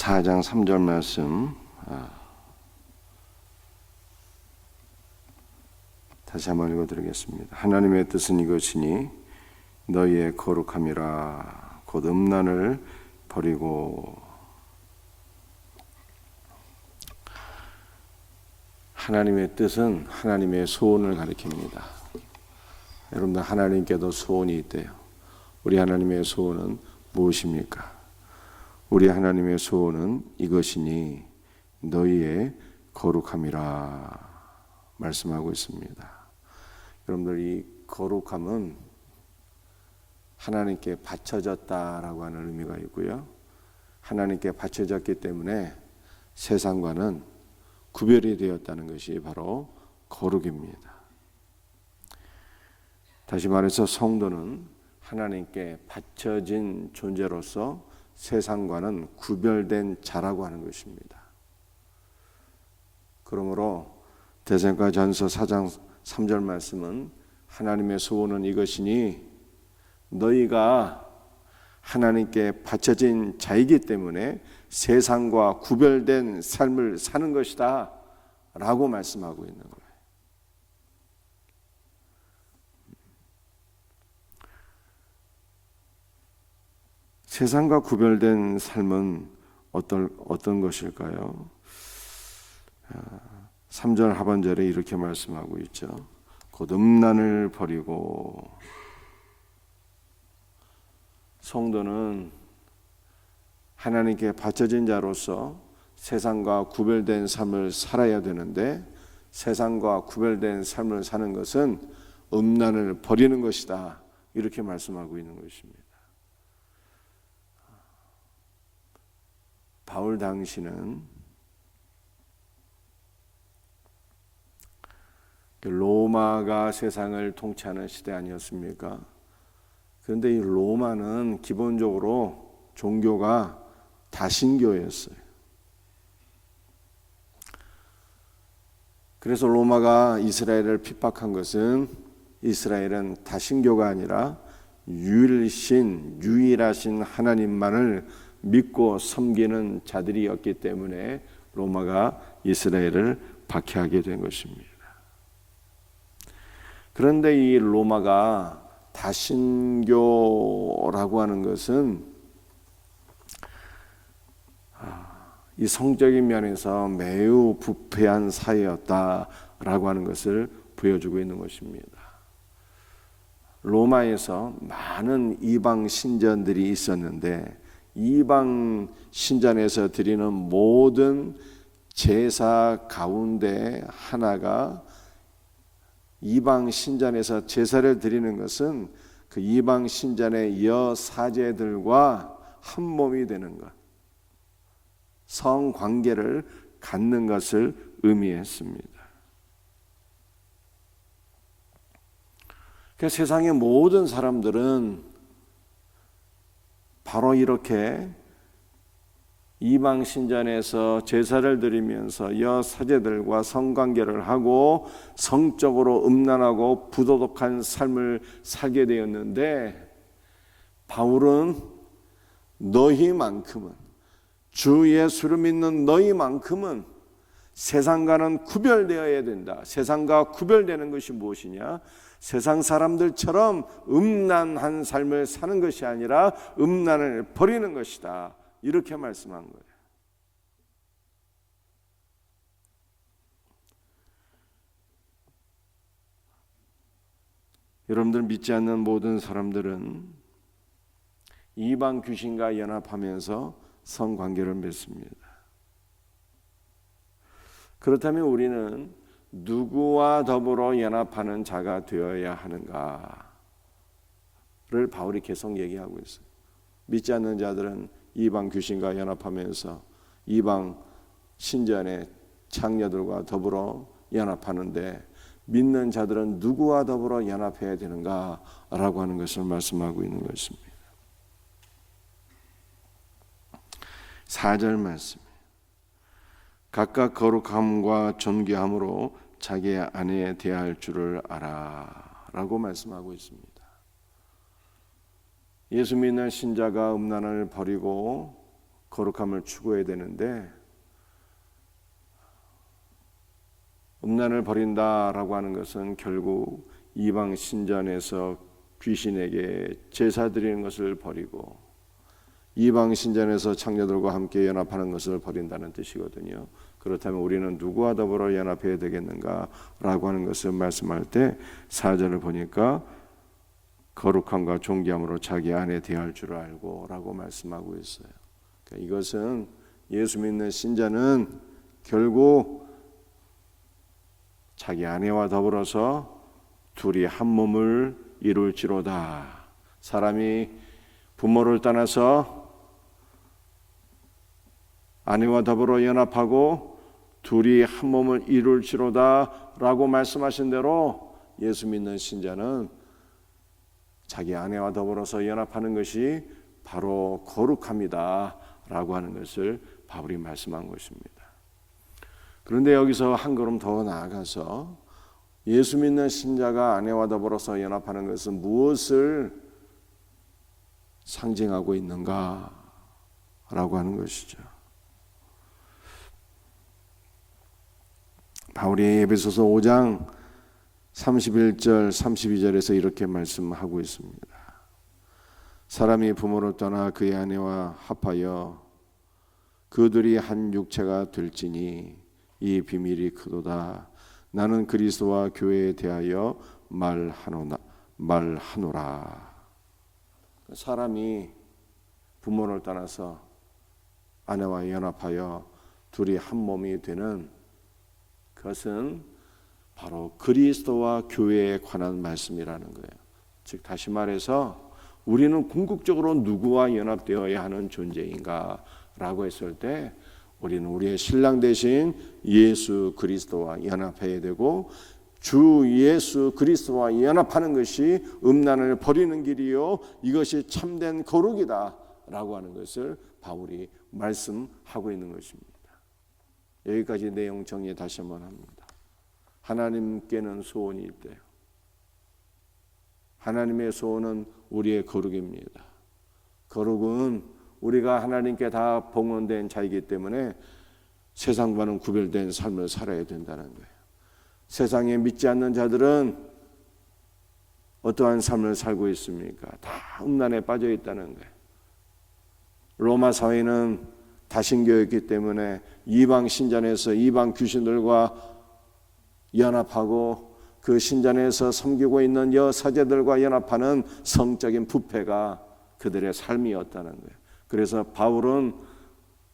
4장 3절 말씀 다시 한번 읽어드리겠습니다. 하나님의 뜻은 이것이니 너희의 거룩함이라 곧 음란을 버리고. 하나님의 뜻은 하나님의 소원을 가리킵니다. 여러분들 하나님께도 소원이 있대요. 우리 하나님의 소원은 무엇입니까? 우리 하나님의 소원은 이것이니 너희의 거룩함이라 말씀하고 있습니다. 여러분들 이 거룩함은 하나님께 바쳐졌다라고 하는 의미가 있고요. 하나님께 바쳐졌기 때문에 세상과는 구별이 되었다는 것이 바로 거룩입니다. 다시 말해서 성도는 하나님께 바쳐진 존재로서 세상과는 구별된 자라고 하는 것입니다. 그러므로 데살로니가전서 4장 3절 말씀은 하나님의 소원은 이것이니 너희가 하나님께 바쳐진 자이기 때문에 세상과 구별된 삶을 사는 것이다 라고 말씀하고 있는 거예요. 세상과 구별된 삶은 어떤 것일까요? 3절 하반절에 이렇게 말씀하고 있죠. 곧 음란을 버리고. 성도는 하나님께 바쳐진 자로서 세상과 구별된 삶을 살아야 되는데 세상과 구별된 삶을 사는 것은 음란을 버리는 것이다. 이렇게 말씀하고 있는 것입니다. 바울 당시는 로마가 세상을 통치하는 시대 아니었습니까? 그런데 이 로마는 기본적으로 종교가 다신교였어요. 그래서 로마가 이스라엘을 핍박한 것은 이스라엘은 다신교가 아니라 유일하신 하나님만을 믿고 섬기는 자들이었기 때문에 로마가 이스라엘을 박해하게 된 것입니다. 그런데 이 로마가 다신교라고 하는 것은 이 성적인 면에서 매우 부패한 사회였다라고 하는 것을 보여주고 있는 것입니다. 로마에서 많은 이방 신전들이 있었는데 이방 신전에서 드리는 모든 제사 가운데 하나가 이방 신전에서 제사를 드리는 것은 그 이방 신전의 여사제들과 한 몸이 되는 것, 성관계를 갖는 것을 의미했습니다. 그래서 세상의 모든 사람들은 바로 이렇게 이방 신전에서 제사를 드리면서 여사제들과 성관계를 하고 성적으로 음란하고 부도덕한 삶을 살게 되었는데 바울은 너희만큼은 주 예수를 믿는 너희만큼은 세상과는 구별되어야 된다. 세상과 구별되는 것이 무엇이냐? 세상 사람들처럼 음란한 삶을 사는 것이 아니라 음란을 버리는 것이다. 이렇게 말씀한 거예요. 여러분들 믿지 않는 모든 사람들은 이방 귀신과 연합하면서 성관계를 맺습니다. 그렇다면 우리는 누구와 더불어 연합하는 자가 되어야 하는가를 바울이 계속 얘기하고 있어요. 믿지 않는 자들은 이방 귀신과 연합하면서 이방 신전의 창녀들과 더불어 연합하는데 믿는 자들은 누구와 더불어 연합해야 되는가라고 하는 것을 말씀하고 있는 것입니다. 4절 말씀. 각각 거룩함과 존귀함으로 자기의 아내에 대할 줄을 알아 라고 말씀하고 있습니다. 예수 믿는 신자가 음란을 버리고 거룩함을 추구해야 되는데 음란을 버린다라고 하는 것은 결국 이방 신전에서 귀신에게 제사 드리는 것을 버리고 이방 신전에서 창녀들과 함께 연합하는 것을 버린다는 뜻이거든요. 그렇다면 우리는 누구와 더불어 연합해야 되겠는가라고 하는 것을 말씀할 때 4절을 보니까 거룩함과 존귀함으로 자기 안에 대할 줄 알고 라고 말씀하고 있어요. 그러니까 이것은 예수 믿는 신자는 결국 자기 아내와 더불어서 둘이 한 몸을 이룰지로다. 사람이 부모를 떠나서 아내와 더불어 연합하고 둘이 한 몸을 이룰지로다 라고 말씀하신 대로 예수 믿는 신자는 자기 아내와 더불어서 연합하는 것이 바로 거룩함이다 라고 하는 것을 바울이 말씀한 것입니다. 그런데 여기서 한 걸음 더 나아가서 예수 믿는 신자가 아내와 더불어서 연합하는 것은 무엇을 상징하고 있는가 라고 하는 것이죠. 바울이 에베소서 5장 31절 32절에서 이렇게 말씀하고 있습니다. 사람이 부모를 떠나 그의 아내와 합하여 그들이 한 육체가 될지니 이 비밀이 크도다. 나는 그리스도와 교회에 대하여 말하노라. 사람이 부모를 떠나서 아내와 연합하여 둘이 한 몸이 되는 그것은 바로 그리스도와 교회에 관한 말씀이라는 거예요. 즉 다시 말해서 우리는 궁극적으로 누구와 연합되어야 하는 존재인가 라고 했을 때 우리는 우리의 신랑 되신 예수 그리스도와 연합해야 되고 주 예수 그리스도와 연합하는 것이 음란을 버리는 길이요 이것이 참된 거룩이다 라고 하는 것을 바울이 말씀하고 있는 것입니다. 여기까지 내용 정리 다시 한번 합니다. 하나님께는 소원이 있대요. 하나님의 소원은 우리의 거룩입니다. 거룩은 우리가 하나님께 다 봉헌된 자이기 때문에 세상과는 구별된 삶을 살아야 된다는 거예요. 세상에 믿지 않는 자들은 어떠한 삶을 살고 있습니까? 다 음란에 빠져 있다는 거예요. 로마 사회는 다신교였기 때문에 이방 신전에서 이방 귀신들과 연합하고 그 신전에서 섬기고 있는 여사제들과 연합하는 성적인 부패가 그들의 삶이었다는 거예요. 그래서 바울은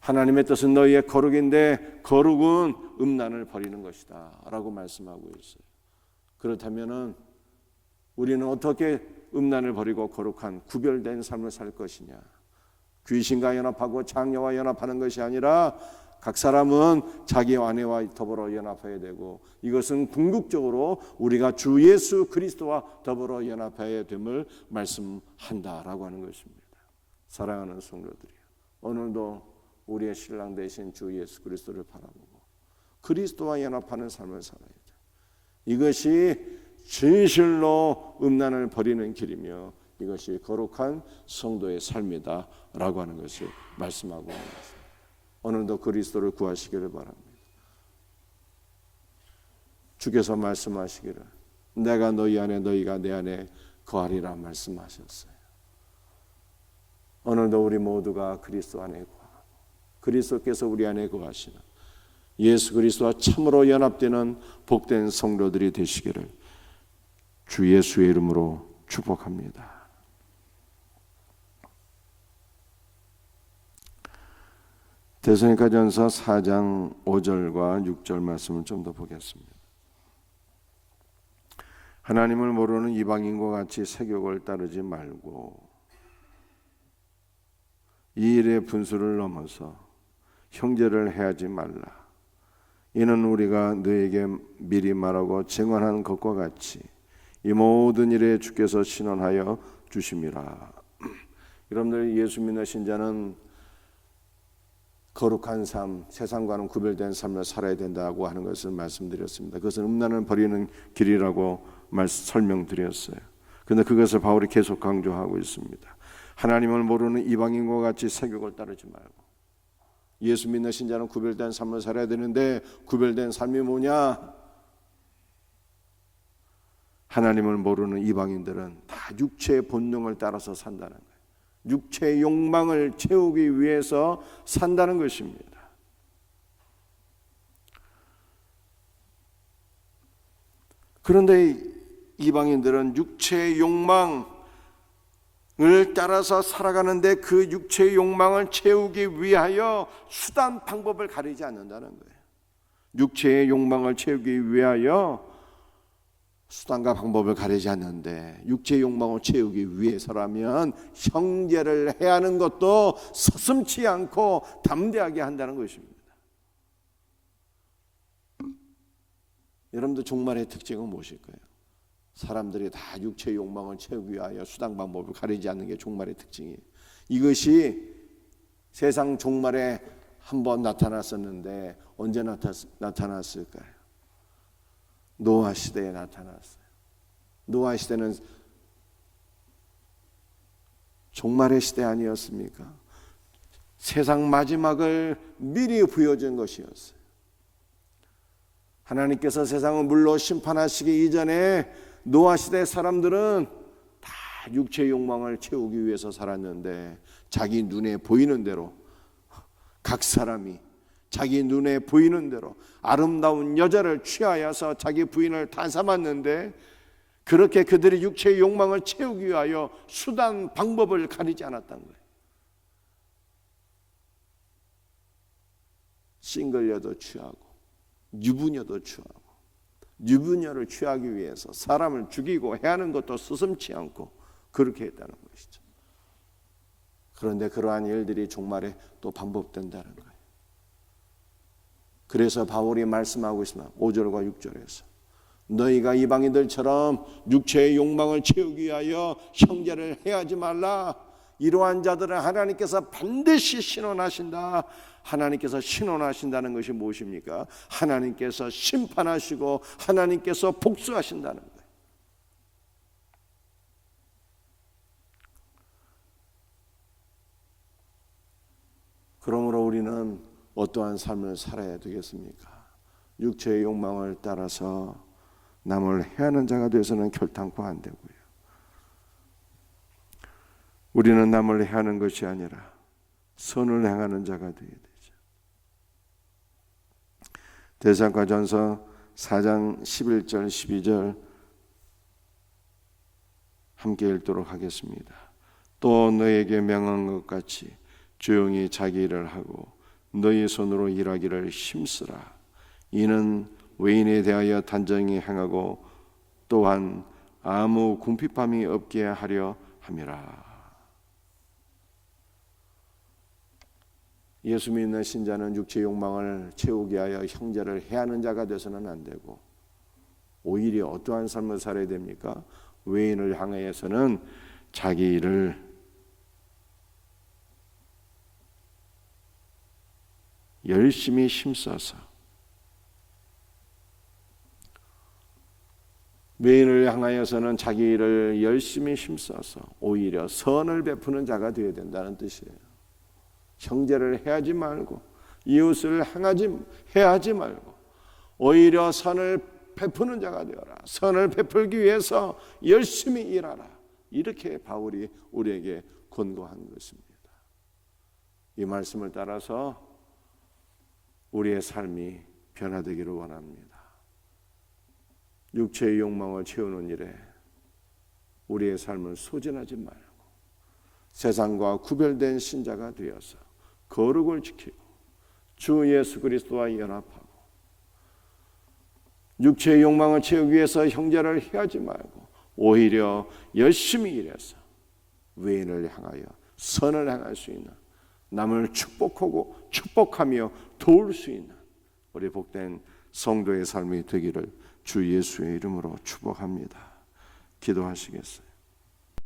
하나님의 뜻은 너희의 거룩인데 거룩은 음란을 버리는 것이다 라고 말씀하고 있어요. 그렇다면 우리는 어떻게 음란을 버리고 거룩한 구별된 삶을 살 것이냐. 귀신과 연합하고 장녀와 연합하는 것이 아니라 각 사람은 자기 아내와 더불어 연합해야 되고 이것은 궁극적으로 우리가 주 예수 그리스도와 더불어 연합해야 됨을 말씀한다라고 하는 것입니다. 사랑하는 성도들이요, 오늘도 우리의 신랑 되신 주 예수 그리스도를 바라보고 그리스도와 연합하는 삶을 살아야죠. 이것이 진실로 음란을 버리는 길이며 이것이 거룩한 성도의 삶이다 라고 하는 것을 말씀하고 있는 것입니다. 오늘도 그리스도를 구하시기를 바랍니다. 주께서 말씀하시기를 내가 너희 안에 너희가 내 안에 거하리라 말씀하셨어요. 오늘도 우리 모두가 그리스도 안에 거하고 그리스도께서 우리 안에 거하시는 예수 그리스도와 참으로 연합되는 복된 성도들이 되시기를 주 예수의 이름으로 축복합니다. 데살로니가전서 4장 5절과 6절 말씀을 좀 더 보겠습니다. 하나님을 모르는 이방인과 같이 세욕을 따르지 말고 이 일의 분수를 넘어서 형제를 해하지 말라. 이는 우리가 너에게 미리 말하고 증언한 것과 같이 이 모든 일에 주께서 신원하여 주심이라. 여러분들 예수 믿는 신자는 거룩한 삶, 세상과는 구별된 삶을 살아야 된다고 하는 것을 말씀드렸습니다. 그것은 음란을 버리는 길이라고 설명드렸어요. 그런데 그것을 바울이 계속 강조하고 있습니다. 하나님을 모르는 이방인과 같이 세욕을 따르지 말고 예수 믿는 신자는 구별된 삶을 살아야 되는데 구별된 삶이 뭐냐? 하나님을 모르는 이방인들은 다 육체의 본능을 따라서 산다는 거예요. 육체의 욕망을 채우기 위해서 산다는 것입니다. 그런데 이방인들은 육체의 욕망을 따라서 살아가는데 그 육체의 욕망을 채우기 위하여 수단 방법을 가리지 않는다는 거예요. 육체의 욕망을 채우기 위하여 수단과 방법을 가리지 않는데 육체의 욕망을 채우기 위해서라면 형제를 해하는 것도 서슴지 않고 담대하게 한다는 것입니다. 여러분들 종말의 특징은 무엇일까요? 사람들이 다 육체의 욕망을 채우기 위하여 수단 방법을 가리지 않는 게 종말의 특징이에요. 이것이 세상 종말에 한번 나타났었는데 언제 나타났을까요? 노아 시대에 나타났어요. 노아 시대는 종말의 시대 아니었습니까? 세상 마지막을 미리 보여준 것이었어요. 하나님께서 세상을 물로 심판하시기 이전에 노아 시대 사람들은 다 육체의 욕망을 채우기 위해서 살았는데 자기 눈에 보이는 대로 각 사람이 자기 눈에 보이는 대로 아름다운 여자를 취하여서 자기 부인을 다 삼았는데 그렇게 그들이 육체의 욕망을 채우기 위하여 수단 방법을 가리지 않았던 거예요. 싱글녀도 취하고 유부녀도 취하고 유부녀를 취하기 위해서 사람을 죽이고 해하는 것도 스슴치 않고 그렇게 했다는 것이죠. 그런데 그러한 일들이 종말에 또 반복된다는 거예요. 그래서 바울이 말씀하고 있습니다. 5절과 6절에서 너희가 이방인들처럼 육체의 욕망을 채우기 위하여 형제를 해하지 말라. 이러한 자들은 하나님께서 반드시 신원하신다. 하나님께서 신원하신다는 것이 무엇입니까? 하나님께서 심판하시고 하나님께서 복수하신다는 거예요. 그러므로 우리는 어떠한 삶을 살아야 되겠습니까? 육체의 욕망을 따라서 남을 해하는 자가 되어서는 결단코 안 되고요. 우리는 남을 해하는 것이 아니라 선을 행하는 자가 되어야 되죠. 데살로니가전서 4장 11절 12절 함께 읽도록 하겠습니다. 또 너에게 명한 것 같이 조용히 자기 일을 하고 너희 손으로 일하기를 힘쓰라. 이는 외인에 대하여 단정히 행하고 또한 아무 궁핍함이 없게 하려 함이라. 예수 믿는 신자는 육체의 욕망을 채우기 위하여 형제를 해하는 자가 되서는 안 되고 오히려 어떠한 삶을 살아야 됩니까? 외인을 향하여서는 자기 일을 열심히 힘써서 외인을 향하여서는 자기 일을 열심히 힘써서 오히려 선을 베푸는 자가 되어야 된다는 뜻이에요. 형제를 해하지 말고 이웃을 해하지 말고 오히려 선을 베푸는 자가 되어라. 선을 베풀기 위해서 열심히 일하라. 이렇게 바울이 우리에게 권고한 것입니다. 이 말씀을 따라서 우리의 삶이 변화되기를 원합니다. 육체의 욕망을 채우는 일에 우리의 삶을 소진하지 말고 세상과 구별된 신자가 되어서 거룩을 지키고 주 예수 그리스도와 연합하고 육체의 욕망을 채우기 위해서 형제를 해하지 말고 오히려 열심히 일해서 외인을 향하여 선을 행할 수 있는 남을 축복하며 도울 수 있는 우리 복된 성도의 삶이 되기를 주 예수의 이름으로 축복합니다. 기도하시겠어요?